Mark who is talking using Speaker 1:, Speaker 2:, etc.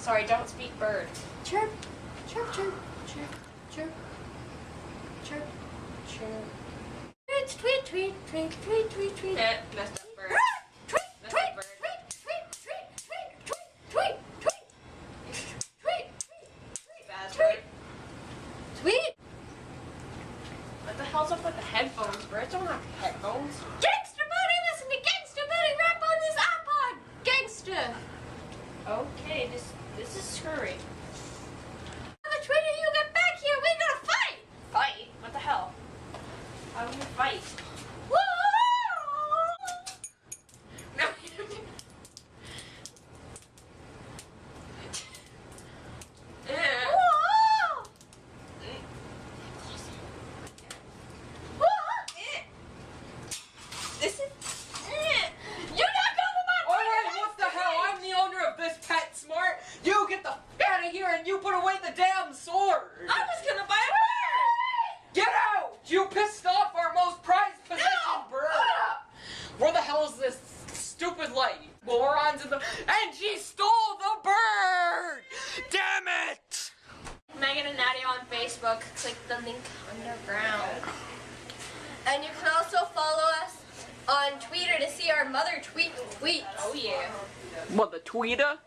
Speaker 1: sorry, don't speak bird.
Speaker 2: Chirp, chirp, chirp, chirp, chirp, chirp, chirp. Tweet, tweet, tweet, tweet, tweet, tweet, tweet.
Speaker 1: Messed up bird.
Speaker 2: Tweet,
Speaker 1: Messed
Speaker 2: tweet,
Speaker 1: up bird.
Speaker 2: tweet, tweet, tweet, tweet, tweet, tweet, tweet, tweet,
Speaker 1: Bad
Speaker 2: tweet,
Speaker 1: bird.
Speaker 2: tweet.
Speaker 1: What the hell's up with the headphones? Birds don't have headphones.
Speaker 2: Gangsta buddy, listen to Gangsta buddy rap on this iPod. Gangsta.
Speaker 1: Okay, this is screwy.
Speaker 2: The Twitter, you get back here. We gotta fight.
Speaker 1: Fight? What the hell? How do we fight?
Speaker 2: Woo!
Speaker 1: No.
Speaker 2: Whoa!
Speaker 1: This is.
Speaker 2: You're not going on.
Speaker 3: Alright, what the hell? I'm the owner of this pet smart. You get the f out of here and you put away the damn sword.
Speaker 1: I was gonna buy a bird!
Speaker 3: Get out! You pissed off our most prized possession, bird. Where the hell is this stupid light? Well, we're on to the... And she stole the bird! Damn it!
Speaker 1: Meghan and Nadia on Facebook. Click the link underground.
Speaker 2: And you can also follow us on Twitter to see our mother tweets.
Speaker 1: Oh yeah.
Speaker 3: What, the tweeter?